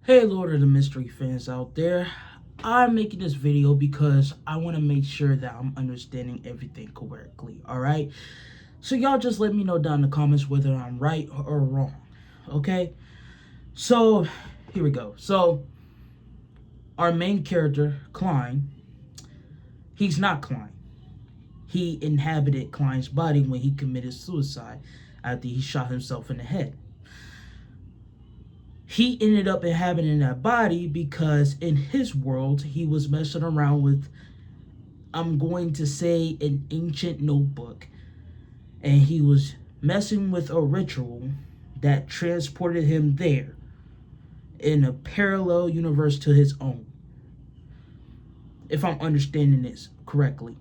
Hey Lord of the Mystery fans out there, I'm making this video because I want to make sure that I'm understanding everything correctly, alright? So y'all just let me know down in the comments whether I'm right or wrong, okay? So, here we go. So, our main character, Klein, he's not Klein. He inhabited Klein's body when he committed suicide after he shot himself in the head. He ended up inhabiting that body because in his world, he was messing around with, I'm going to say, an ancient notebook. And he was messing with a ritual that transported him there in a parallel universe to his own. If I'm understanding this correctly.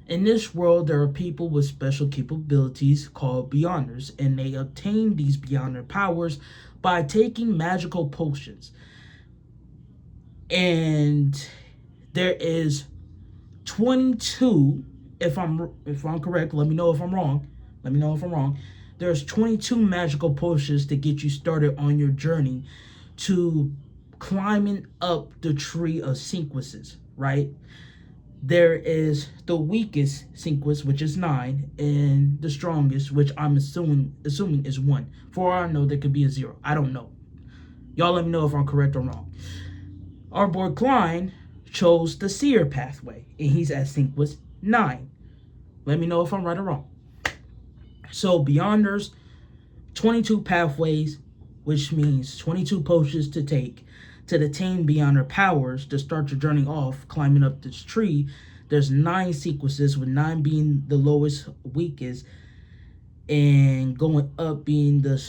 In this world, there are people with special capabilities called Beyonders, and they obtain these Beyonder powers by taking magical potions. And there is 22, if I'm correct, let me know if I'm wrong. There's 22 magical potions to get you started on your journey to climbing up the tree of sequences, right? There is the weakest sequence, which is 9, and the strongest, which I'm assuming is 1. For all I know, there could be a 0. I don't know. Y'all let me know if I'm correct or wrong. Our boy Klein chose the seer pathway, and he's at sequence 9. Let me know if I'm right or wrong. So Beyonders, 22 pathways, which means 22 potions to take to attain Beyonder powers to start your journey off climbing up this tree. There's 9 sequences, with 9 being the lowest, weakest, and going up being the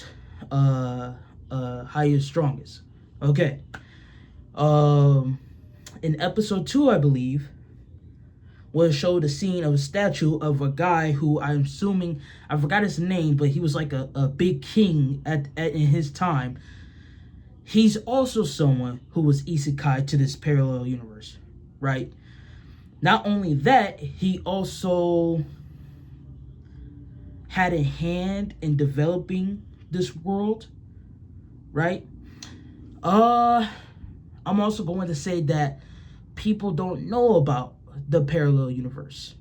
highest, strongest. Okay. In episode 2, I believe, was showed a scene of a statue of a guy who I'm assuming, I forgot his name, but he was like a big king in his time. He's also someone who was isekai to this parallel universe, right? Not only that, he also had a hand in developing this world, right? I'm also going to say that people don't know about the parallel universe,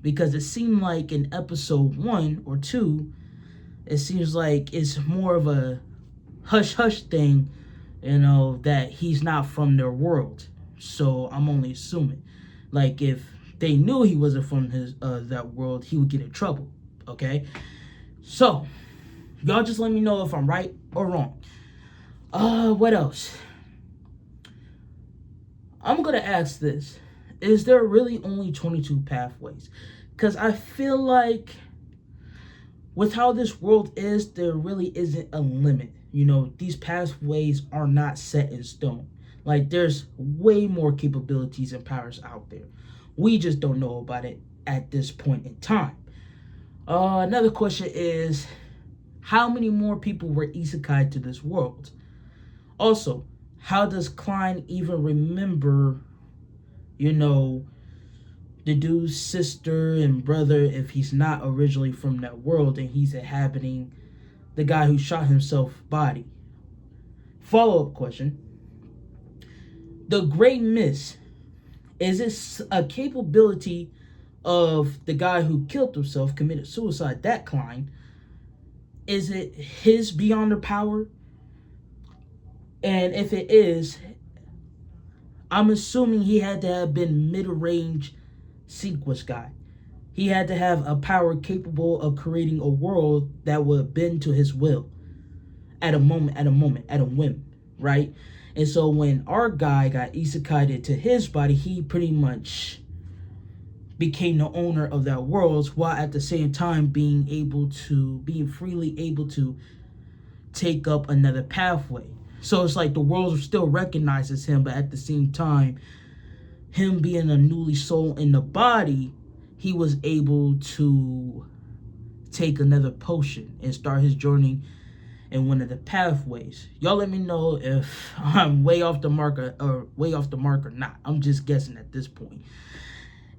because it seemed like in episode 1 or 2, it seems like it's more of a hush-hush thing, that he's not from their world. So I'm only assuming. Like, if they knew he wasn't from his that world, he would get in trouble, okay? So, y'all just let me know if I'm right or wrong. What else? I'm gonna ask this. Is there really only 22 pathways? Because I feel like with how this world is, there really isn't a limit. These pathways are not set in stone. Like, there's way more capabilities and powers out there. We just don't know about it at this point in time. Another question is, how many more people were isekai to this world? Also, how does Klein even remember, the dude's sister and brother if he's not originally from that world and he's inhabiting the guy who shot himself body? Follow-up question. The Great Miss, is this a capability of the guy who killed himself, committed suicide, that Klein? Is it his Beyonder power? And if it is, I'm assuming he had to have been mid-range sequence guy. He had to have a power capable of creating a world that would bend to his will at a whim, right? And so when our guy got isekai'd to his body, he pretty much became the owner of that world, while at the same time being freely able to take up another pathway. So it's like the world still recognizes him, but at the same time, him being a newly soul in the body, he was able to take another potion and start his journey in one of the pathways. Y'all let me know if I'm way off the mark or not. I'm just guessing at this point.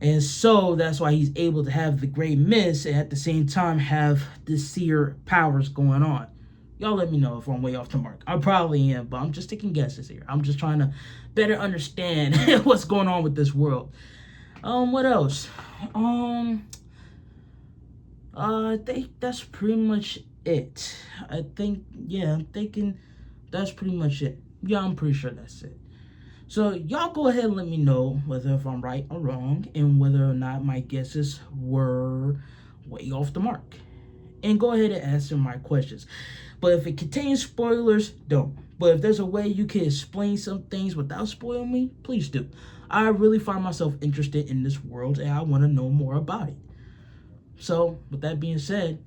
And so that's why he's able to have the Great Miss and at the same time have the seer powers going on. Y'all let me know if I'm way off the mark. I probably am, but I'm just taking guesses here. I'm just trying to better understand what's going on with this world. What else? I think that's pretty much it. I'm thinking that's pretty much it. Yeah, I'm pretty sure that's it. So y'all go ahead and let me know whether if I'm right or wrong and whether or not my guesses were way off the mark. And go ahead and answer my questions. But if it contains spoilers, don't. But if there's a way you can explain some things without spoiling me, please do. I really find myself interested in this world and I want to know more about it. So, with that being said,